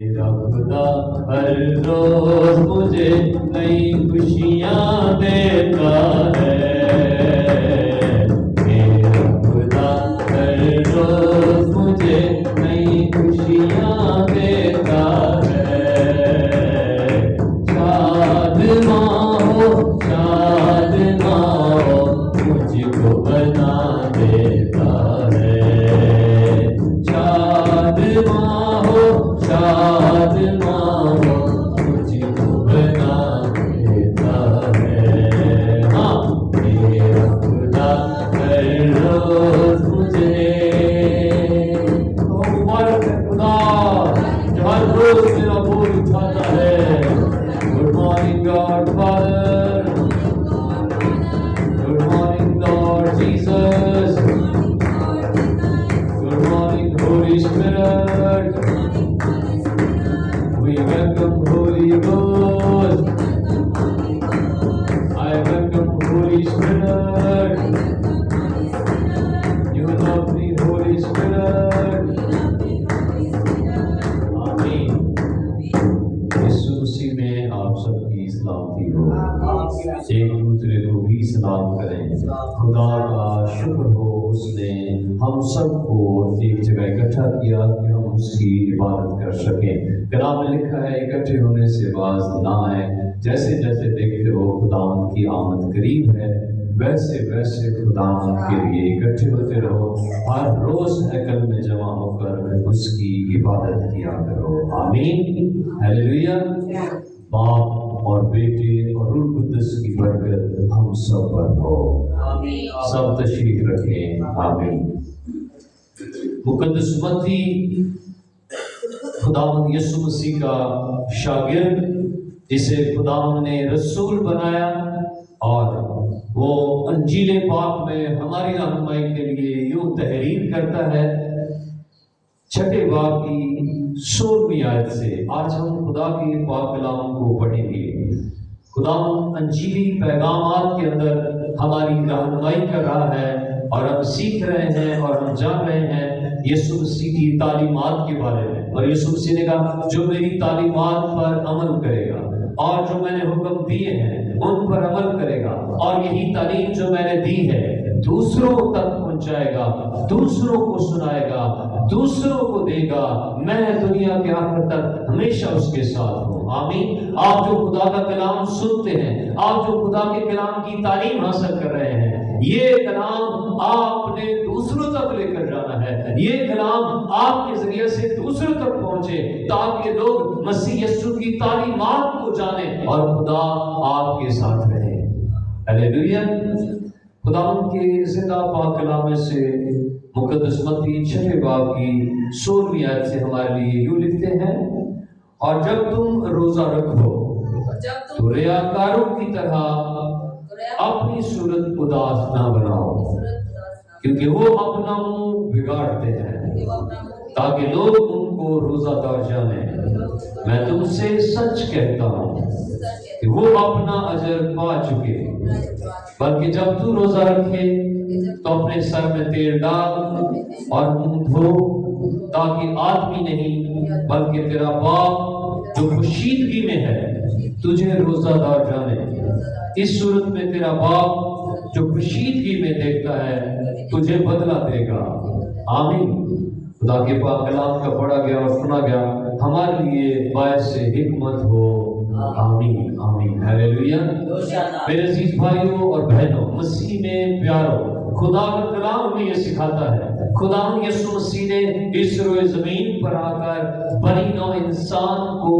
میرا خدا ہر روز مجھے نئی خوشیاں دیتا ہے، میرا خدا ہر روز مجھے نئی خوشیاں دیتا ہے، شاد ماں مجھ کو بنا دیتا ہے، شاد ماں مجھ کو بنا دیتا ہے، ہاں میرا خدا ہر روز مجھے مبارک ہے خدا جو ہر روز میرا بول اٹھاتا ہے۔ Good morning God Father, good morning Lord Jesus, good morning Holy Spirit, we welcome Holy Ghost, I welcome Holy Spirit, you love me Holy Spirit, آمین۔ یسوع مسیح میں آپ سب کی سلامتی ہو، ایک دوسرے کو بھی سلام کریں۔ خدا کا شکر ہو اس نے ہم سب کو ایک جگہ اکٹھا کیا کہ ہم اس کی عبادت کر سکیں۔ کلام میں لکھا ہے اکٹھے ہونے سے باز نہ آئے، جیسے جیسے دیکھتے ہو خداوند کی آمد قریب ہے، ویسے ویسے خداوند کے لیے اکٹھے ہوتے رہو، ہر روز ہیکل میں جمع ہو کر اس کی عبادت کیا کرو۔ آمین، ہیلیلویا۔ باپ اور بیٹے اور روح القدس کی برکت ہم سب پر ہو۔ سب تشریف رکھیں۔ آمین۔ مقدس متی خداوند یسوع مسیح کا شاگرد، جسے خداوند نے رسول بنایا، اور وہ انجیل پاک میں ہماری رہنمائی کے لیے یوں تحریر کرتا ہے۔ چھٹے باب کی 16ویں آیت سے آج ہم خدا کے پاک کلام کو پڑھیں گے۔ خداوند انجیلی پیغامات کے اندر ہماری رہنمائی کر رہا ہے، اور ہم سیکھ رہے ہیں اور ہم جان رہے ہیں یسوع مسیح کی تعلیمات کے بارے میں۔ اور یسوع مسیح نے کہا جو میری تعلیمات پر عمل کرے گا اور جو میں نے حکم دیے ہیں ان پر عمل کرے گا، اور یہی تعلیم جو میں نے دی ہے دوسروں تک پہنچائے گا، دوسروں کو سنائے گا، دوسروں کو دے گا، میں دنیا کے آخر تک ہمیشہ اس کے ساتھ ہوں۔ آمین۔ آپ جو خدا کا کلام سنتے ہیں، آپ جو خدا کے کلام کی تعلیم حاصل کر رہے ہیں، یہ کلام آپ نے دوسروں تک لے کر جانا ہے، یہ کلام آپ کے ذریعے سے دوسروں تک پہنچے تاکہ لوگ مسیح یسوع کی تعلیمات کو جانیں اور خدا آپ کے ساتھ رہے۔ ہیلیلویا۔ خداوند کے زندہ پاک کلام سے مقدس متی 6 باب کی 16ویں آیت سے ہمارے لیے یوں لکھتے ہیں، اور جب تم روزہ رکھو تو ریاکاروں کی طرح اپنی صورت اداس نہ بناؤ، کیونکہ وہ اپنا منہ بگاڑتے ہیں تاکہ لوگ ان کو روزہ دار جانیں۔ میں تم سے سچ کہتا ہوں کہ وہ اپنا اجر پا چکے۔ بلکہ جب تو روزہ رکھے تو اپنے سر میں تیل ڈال اور منہ دھو، تاکہ آدمی نہیں بلکہ تیرا باپ جو پوشیدگی میں ہے تجھے روزہ دار جانے۔ اس صورت میں تیرا باپ جو پوشیدگی میں دیکھتا ہے تجھے بدلہ دے گا۔ آمین۔ خدا کے پاک کلام کا پڑھا گیا اور سنا گیا ہمارے لیے باعث حکمت ہو۔ آمین آمین، ہیلیلویا۔ میرے عزیز بھائیوں اور بہنوں، مسیح میں پیارو، خدا کا کلام ہمیں یہ سکھاتا ہے، خدا یسوع مسیح نے اس روئے زمین پر آ کر بنی نوع انسان کو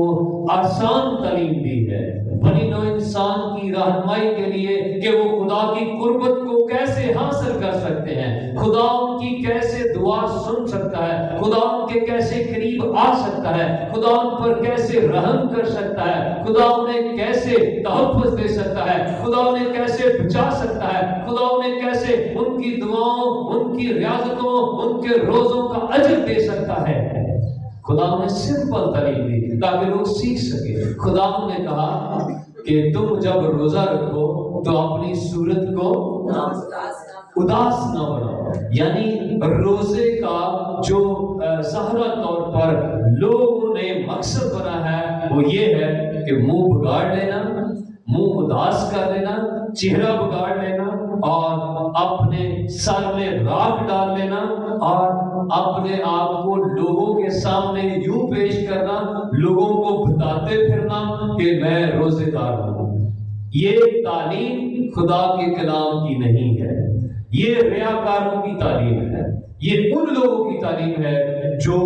آسان تعلیم دی ہے، بنی نوع انسان کی رہنمائی کے لیے کہ وہ خدا کی قربت کو کیسے حاصل کر سکتے ہیں، خدا ان کی کیسے دعا سن سکتا ہے، خدا ان کے کیسے قریب آ سکتا ہے، خدا ان پر کیسے رحم کر سکتا ہے، خدا انہیں کیسے تحفظ دے سکتا ہے، خدا انہیں کیسے بچا سکتا ہے، خدا انہیں کیسے ان کی دعاؤں، ان کی ریاضتوں، ان کے روزوں کا اجر دے سکتا ہے۔ خدا نے سمپل تعلیم دی تاکہ لوگ سیکھ سکے۔ خدا نے کہا کہ تم جب روزہ رکھو تو اپنی صورت کو اداس نہ بناؤ، یعنی روزے کا جو ظاہرہ طور پر لوگ میں مقصد بنا ہے وہ یہ ہے کہ منہ بگاڑ لینا، منہ اداس کر لینا، چہرہ بگاڑ لینا اور اپنے سر میں راکھ ڈال لینا اور اپنے آپ کو لوگوں کے سامنے یوں پیش کرنا، لوگوں کو بتاتے پھرنا کہ میں روزے دار ہوں۔ یہ تعلیم خدا کے کلام کی نہیں ہے، یہ ریاکاروں کی تعلیم ہے، یہ ان لوگوں کی تعلیم ہے جو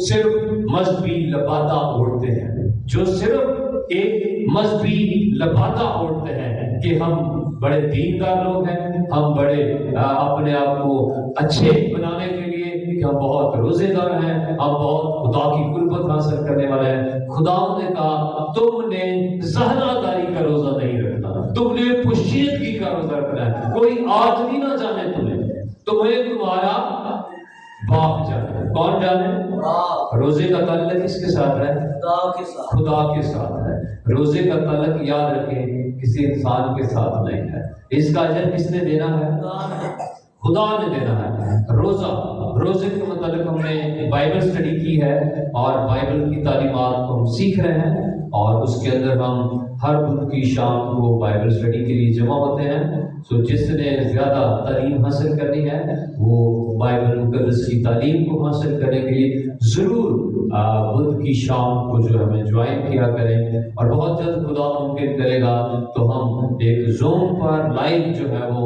صرف مذہبی لبادہ اوڑھتے ہیں، جو صرف ایک مذہبی لبادہ اوڑھتے ہیں کہ ہم بڑے دیندار لوگ ہیں، ہم بڑے اپنے آپ کو اچھے بنانے کے لیے کہ ہم بہت روزے دار ہیں، ہم بہت خدا کی قربت حاصل کرنے والے ہیں۔ خدا نے کہا تم نے زہرہ داری کا روزہ نہیں رکھنا، تم نے پوشیدگی کا روزہ رکھنا ہے، کوئی آدمی نہ جانے تمہیں تمہارا باپ جانے۔ کون جانے؟ روزے کا تعلق کس کے ساتھ ہے؟ خدا کے ساتھ ہے۔ روزے کا تعلق یاد رکھیں کسی انسان کے ساتھ نہیں ہے، اس کا اجر کس نے دینا ہے؟ خدا نے دینا ہے۔ روزے کے متعلق ہم نے بائبل اسٹڈی کی ہے اور بائبل کی تعلیمات کو ہم سیکھ رہے ہیں اور اس کے اندر ہم ہر بدھ کی شام کو بائبل اسٹڈی کے لیے جمع ہوتے ہیں۔ جس نے زیادہ تعلیم حاصل کرنی ہے وہ بائبل مقدس کی تعلیم کو حاصل کرنے کے لیے ضرور بدھ کی شام کو جو ہمیں جوائن کیا کریں، اور بہت جلد خدا ممکن کرے گا تو ہم ایک زوم پر لائیو جو ہے وہ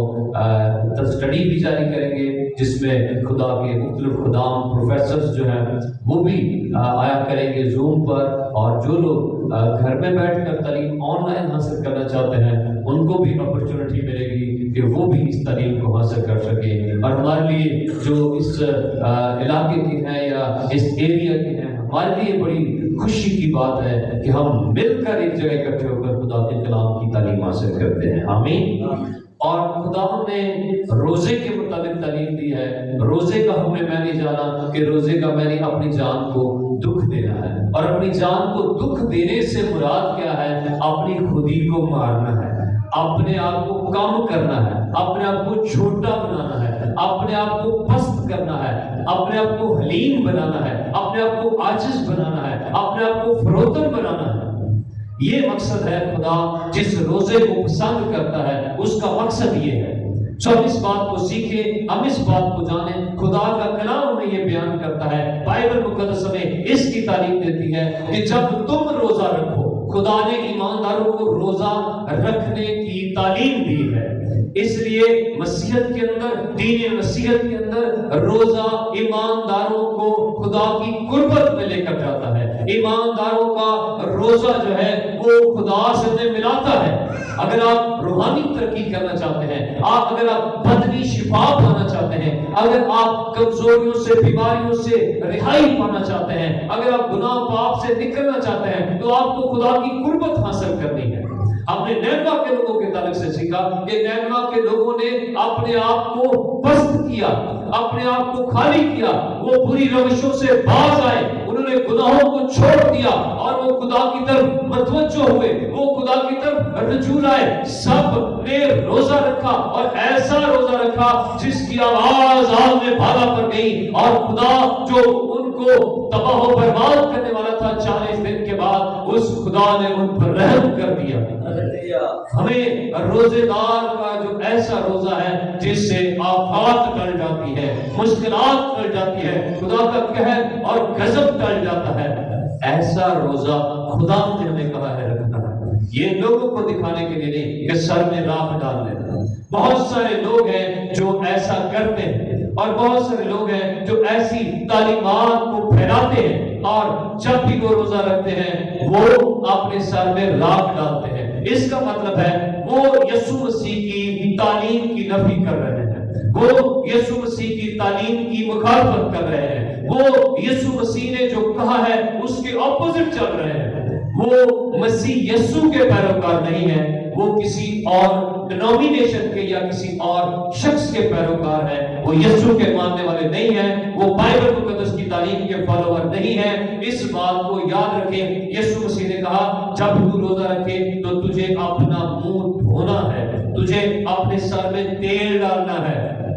اسٹڈی بھی جاری کریں گے، جس میں خدا کے مختلف خدام پروفیسرز جو ہیں وہ بھی آیا کریں گے زوم پر، اور جو لوگ گھر میں بیٹھ کر تعلیم آن لائن حاصل کرنا چاہتے ہیں ان کو بھی اپرچونٹی ملے گی کہ وہ بھی اس تعلیم کو حاصل کر سکیں۔ اور ہمارے لیے جو اس علاقے کے ہیں یا اس ایریا کے ہیں، ہمارے لیے بڑی خوشی کی بات ہے کہ ہم مل کر ایک جگہ اکٹھے ہو کر خدا کے کلام کی تعلیم حاصل کرتے ہیں۔ آمین۔ اور خدا نے روزے کے متعلق تعلیم دی ہے۔ روزے کا ہم نے میں نہیں جانا کہ روزے کا میں نے اپنی جان کو دکھ دینا ہے، اور اپنی جان کو دکھ دینے سے مراد کیا ہے؟ اپنی خودی کو مارنا ہے، اپنے آپ کو کم کرنا ہے، اپنے آپ کو چھوٹا بنانا ہے، اپنے آپ کو پست کرنا ہے، اپنے آپ کو حلیم بنانا ہے، اپنے آپ کو عاجز بنانا ہے، اپنے آپ کو فروتن بنانا ہے۔ یہ مقصد ہے خدا جس روزے کو پسند کرتا ہے، اس کا مقصد یہ ہے۔ ہم اس بات کو سیکھیں، ہم اس بات کو جانیں۔ خدا کا کلام ہمیں یہ بیان کرتا ہے، بائبل مقدس ہمیں اس کی تعلیم دیتی ہے کہ جب تم روزہ رکھو، خدا نے ایمانداروں کو روزہ رکھنے کی تعلیم دی ہے۔ اس لیے مسیحیت کے اندر، دین مسیحیت کے اندر روزہ ایمانداروں کو خدا کی قربت میں لے کر جاتا ہے۔ ایمانداروں کا روزہ جو ہے وہ خدا سے ملاتا ہے۔ اگر آپ روحانی ترقی کرنا چاہتے ہیں، اگر آپ بدنی شفا پانا چاہتے ہیں، اگر آپ کمزوریوں سے، بیماریوں سے رہائی پانا چاہتے ہیں، اگر آپ گناہ پاپ سے نکلنا چاہتے ہیں، تو آپ کو خدا کی قربت حاصل کرنی ہے۔ ہم نے نینوا کے لوگوں کے تعلق سے سیکھا کہ نینوا کے لوگوں نے اپنے آپ کو پست کیا، اپنے آپ کو خالی کیا، وہ بری روشوں سے باز آئے، انہوں نے گناہوں کو چھوڑ دیا اور وہ خدا کی طرف متوجہ ہوئے، وہ خدا کی طرف رجوع آئے۔ سب نے روزہ رکھا اور ایسا روزہ رکھا جس کی آواز آگ میں بالا پر گئی، اور خدا جو ان کو تباہ و برباد کرنے والا تھا 40 دن کے بعد، اس خدا نے ان پر رحم کر دیا۔ ہمیں روزے دار کا جو ایسا روزہ ہے جس سے آفات ٹل جاتی ہے، مشکلات ٹل جاتی ہے، خدا کا قہر اور غضب ٹل جاتا ہے، ایسا روزہ خدا نے ہمیں کہا ہے رکھنا ہے۔ یہ لوگوں کو دکھانے کے لیے نہیں کہ سر میں راکھ ڈال دینا۔ بہت سارے لوگ ہیں جو ایسا کرتے ہیں، اور بہت سارے لوگ ہیں جو ایسی تعلیمات کو پھیلاتے ہیں، اور جب بھی وہ روزہ رکھتے ہیں وہ اپنے سر میں راکھ ڈالتے ہیں۔ اس کا مطلب ہے وہ یسوع مسیح کی تعلیم کی نفی کر رہے ہیں، وہ یسوع مسیح کی تعلیم کی مخالفت کر رہے ہیں، وہ یسوع مسیح نے جو کہا ہے اس کے اپوزٹ چل رہے ہیں۔ وہ مسیح یسوع کے پیروکار نہیں ہیں، وہ کسی اور ڈینومینیشن کے یا کسی اور شخص کے پیروکار ہیں، وہ یسوع کے ماننے والے نہیں ہیں، وہ بائبل مقدس کی تعلیم کے فالوور نہیں ہیں۔ اس بات کو یاد رکھیں، یسوع مسیح نے کہا جب تو روزہ رکھے تو تجھے اپنا منہ دھونا ہے، تجھے اپنے سر میں تیل ڈالنا ہے،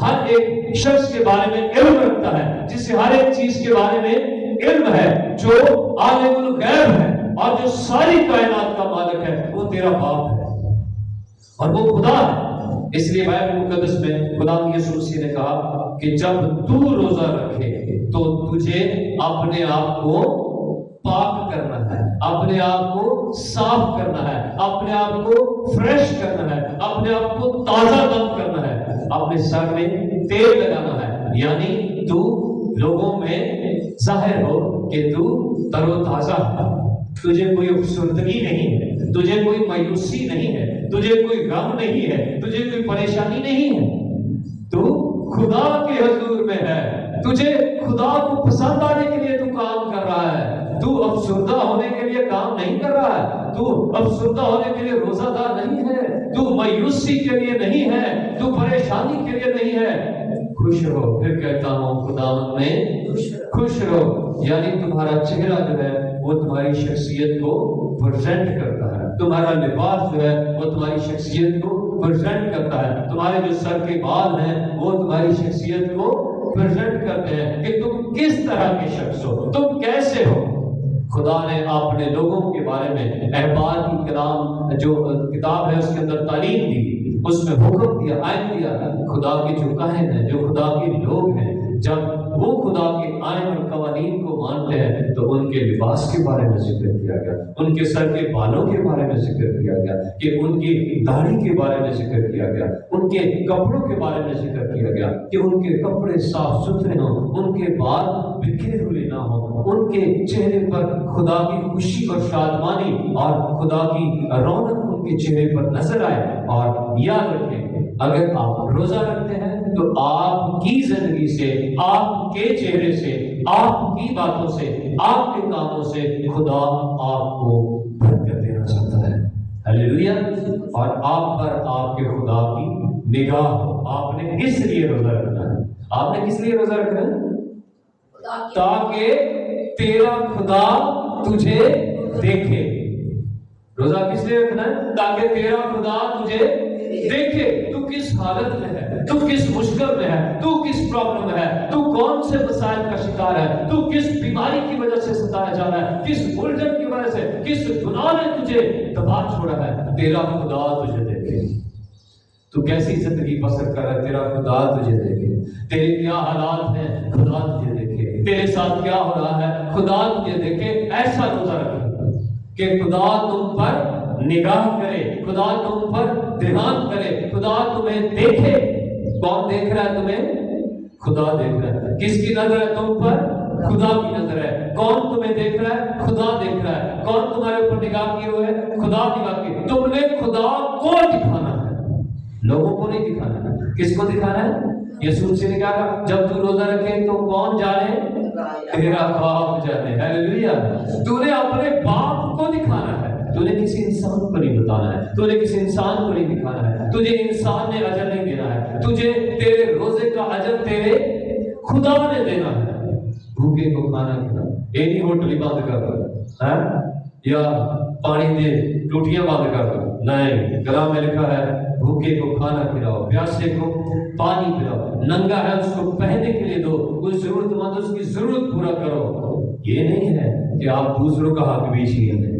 ہر ایک شخص کے بارے میں علم رکھتا ہے، جسے ہر ایک چیز کے بارے میں علم ہے، جو عالم الغیب ہے اور جو ساری کائنات کا مالک ہے، وہ تیرا باپ ہے اور وہ خدا ہے۔ اس لیے بائبل مقدس میں خدا یسوع مسیح نے کہا کہ جب تو روزہ رکھے تو تجھے اپنے آپ کو پاک کرنا ہے، اپنے آپ کو صاف کرنا ہے، اپنے آپ کو فریش کرنا ہے، اپنے آپ کو تازہ دم کرنا ہے، اپنے سر میں تیل لگانا ہے، یعنی تو لوگوں میں ظاہر ہو کہ تو تر و تازہ ہے، تجھے کوئی افسردگی نہیں ہے، تجھے کوئی مایوسی نہیں ہے، تجھے کوئی غم نہیں ہے، تجھے کوئی پریشانی نہیں ہے، تو خدا کے حضور میں ہے، تجھے خدا کو پسند آنے کے لیے تو کام کر رہا ہے، تو افسردہ ہونے کے لیے کام نہیں کر رہا ہے، تو افسردہ ہونے کے لیے روزہ دار نہیں ہے، تو مایوسی کے لیے نہیں ہے، تو پریشانی کے لیے نہیں ہے۔ خوش رہو، پھر کہتا ہوں خداوند میں خوش رہو، یعنی تمہارا چہرہ جو ہے وہ تمہاری شخصیت کو پریزنٹ کرتا ہے، تمہارا لباس جو ہے وہ تمہاری شخصیت کو پریزنٹ کرتا ہے، تمہارے جو سر کے بال ہیں وہ تمہاری شخصیت کو پریزنٹ کرتے ہیں کہ تم کس طرح کے شخص ہو، تم کیسے ہو۔ خدا نے اپنے لوگوں کے بارے میں احبار کی کلام جو کتاب ہے اس کے اندر تعلیم دی، اس میں حکم دیا، آئین دیا۔ خدا کے جو کاہن ہیں، جو خدا کے لوگ ہیں، جب وہ خدا کے آئین اور قوانین کو مانتے ہیں تو ان کے لباس کے بارے میں ذکر کیا گیا، ان کے سر کے بالوں کے بارے میں ذکر کیا گیا، کہ ان کی داڑھی کے بارے میں ذکر کیا گیا، ان کے کپڑوں کے بارے میں ذکر کیا گیا کہ ان کے کپڑے صاف ستھرے ہوں، ان کے بال بکھرے ہوئے نہ ہوں، ان کے چہرے پر خدا کی خوشی اور شادمانی اور خدا کی رونق ان کے چہرے پر نظر آئے۔ اور یاد رکھیں، اگر آپ روزہ رکھتے ہیں تو آپ کی زندگی سے، آپ کے چہرے سے، آپ کی باتوں سے، آپ کے کاموں سے خدا آپ کو برکت دینا چاہتا ہے۔ ہلیلویا۔ اور آپ پر آپ کے خدا کی نگاہ ہو۔ آپ نے کس لیے روزہ رکھنا ہے؟ آپ نے کس لیے روزہ رکھنا ہے؟ تاکہ تیرا خدا تجھے دیکھے۔ روزہ کس لیے رکھنا ہے؟ تاکہ تیرا خدا تجھے دیکھے، تو کس حالت میں ہے، تو کس مشکل میں ہے، تو کس پرابلم میں ہے، تو کون سے مسائل کا شکار ہے، تو کس بیماری کی وجہ سے ستایا جا رہا ہے، کس الجھن کی وجہ سے، کس گناہ نے تجھے دبا چھوڑا ہے، تیرا خدا تجھے دیکھے۔ تو کیسی زندگی بسر کر رہا ہے، تیرا خدا تجھے دیکھے۔ تیرے کیا حالات ہیں، خدا تجھے دیکھے۔ تیرے ساتھ کیا ہو رہا ہے، خدا تجھے دیکھے۔ ایسا روزہ رکھے کہ خدا تم پر نگاہ کرے، خدا تم پر دھیان کرے، خدا تمہیں دیکھے۔ کون دیکھ رہا ہے تمہیں؟ خدا دیکھ رہا ہے۔ کس کی نظر ہے تم پر؟ خدا کی نظر ہے۔ کون تمہیں دیکھ رہا ہے؟ خدا دیکھ رہا ہے۔ کون تمہارے اوپر نگاہ کیے ہوئے ہے؟ خدا نگاہ کیے۔ تم نے خدا کو دکھانا ہے، لوگوں کو نہیں دکھانا ہے۔ کس کو دکھانا ہے؟ یسوع سے نے کہا جب تو روزہ رکھے تو کون جانے؟ تیرا باپ جانے۔ ہلیلویا۔ تو نے اپنے باپ کو دکھانا ہے، تو نے کسی انسان کو نہیں بتانا ہے، تو نے کسی انسان کو نہیں دکھانا ہے۔ تجھے انسان نے اجر نہیں دینا ہے، تجھے تیرے روزے کا اجر تیرے خدا نے دینا ہے۔ بھوکے کو کھانا کھلانا، یہ نہیں ہوٹل بند کر دو یا پانی دے ٹوٹیاں بند کر دو، نہیں، کلام میں لکھا ہے بھوکے کو کھانا کھلاؤ، پیاسے کو پانی پلاؤ، ننگا ہے اس کو پہننے کے لیے دو، کوئی ضرورت مند اس کی ضرورت پورا کرو۔ یہ نہیں ہے کہ آپ دوسروں کا حق بھی چھین لیں،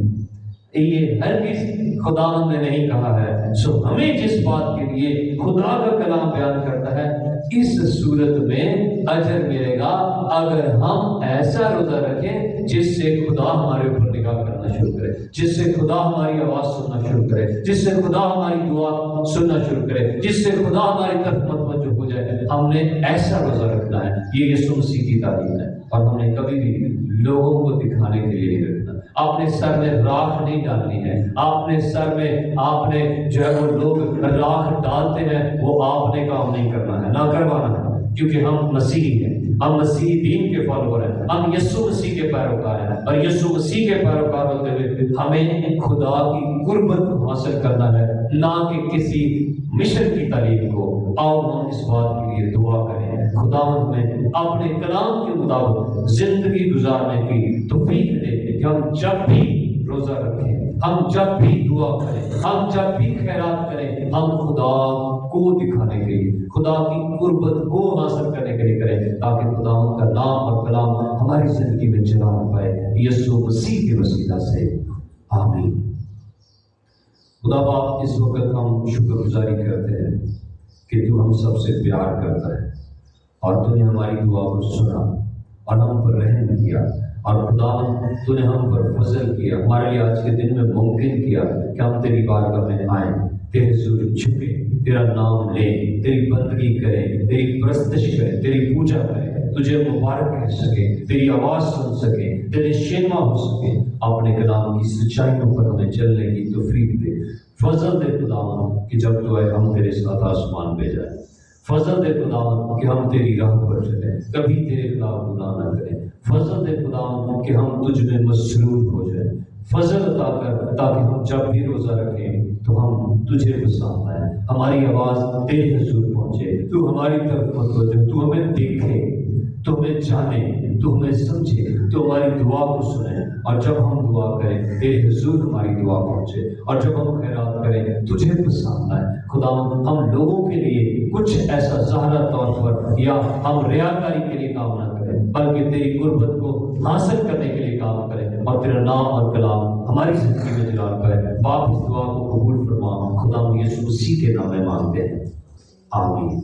یہ ہرگز خداوند نے نہیں کہا ہے۔ سو ہمیں جس بات کے لیے خدا کا کلام بیان کرتا ہے، اس صورت میں اجر ملے گا اگر ہم ایسا روزہ رکھیں جس سے خدا ہمارے اوپر نگاہ کرنا شروع کرے، جس سے خدا ہماری آواز سننا شروع کرے، جس سے خدا ہماری دعا سننا شروع کرے، جس سے خدا ہماری طرف متوجہ ہو جائے۔ ہم نے ایسا روزہ رکھنا ہے، یہ یسوع مسیح کی تعلیم ہے، اور ہم نے کبھی بھی لوگوں کو دکھانے کے لیے نہیں رکھنا۔ آپ نے سر میں راکھ نہیں ڈالنی ہے، آپ نے سر میں آپ نے جو ہے وہ لوگ راکھ ڈالتے ہیں وہ آپ نے کام نہیں کرنا ہے، نہ کروانا ہے، کیونکہ ہم مسیحی ہیں، ہم مسیح دین کے فالوور ہیں، ہم یسوع مسیح کے پیروکار ہیں، اور یسوع مسیح کے پیروکار ہوتے ہوئے ہمیں خدا کی قربت حاصل کرنا ہے، نہ کہ کسی مشن کی تعلیم کو۔ آؤ ہم اس بات کے لیے دعا کریں، خدا ہمیں اپنے کلام کے مطابق زندگی گزارنے کی توفیق دے کہ ہم جب بھی روزہ رکھیں ہم جب بھی دعا کریں، ہم جب بھی خیرات کریں، ہم خدا کو دکھانے کے لیے، خدا کی قربت کو حاصل کرنے کے لیے کریں، تاکہ خدا کا نام اور کلام ہماری زندگی میں جلال پائے، یسوع مسیح کے وسیلہ سے، آمین۔ خدا باپ، اس وقت ہم شکر گزاری کرتے ہیں کہ تو ہم سب سے پیار کرتا ہے، اور تو نے ہماری دعا کو سنا اور ہم پر رحم کیا، اور خدا تو نے ہم پر فضل کیا، ہمارے لیے آج کے دن میں ممکن کیا کہ ہم تیری بارگاہ میں آئیں، تیرے حضور جھکیں، تیرا نام لیں، تیری بندگی کریں، تیری پرستش کریں، تیری پوجا کریں، تجھے مبارک کہہ سکیں، تیری آواز سن سکیں، تیرے شیما ہو سکیں، اپنے کلام کی سچائیوں پر ہمیں چلنے کی توفیق دے، فضل دے خداوند کہ جب تو آئے ہم تیرے ساتھ آسمان پہ جائیں، فضل دے خداوند کہ ہم تیری راہ پر چلیں، کبھی تیرے خلاف گناہ نہ کریں، فضل دے خداوند کہ ہم تجھ میں مسرور ہو جائیں، فضل عطا کر تاکہ ہم جب بھی روزہ رکھیں تو ہم تجھے پسند آئیں، ہماری آواز تیرے حضور پہنچے، تو ہماری طرف متوجہ، تو ہمیں دیکھے، تو ہمیں جانے، تو ہمیں سمجھے، تو ہماری دعا کو سنے، اور جب ہم دعا کریں تیرے حضور ہماری دعا پہنچے، اور جب ہم خیرات کریں تجھے پسند آئے۔ خداوند ہم لوگوں کے لیے کچھ ایسا ظاہرہ طور پر یا ہم ریاکاری کے لیے کام نہ کریں، بلکہ تیری قربت کو حاصل کرنے کے لیے کام کریں، اور تیرا نام اور کلام ہماری زندگی میں جلال پائے۔ باپ اس دعا کو قبول فرما، خدا یسوع مسیح کے نام میں مانگتے ہیں، آمین۔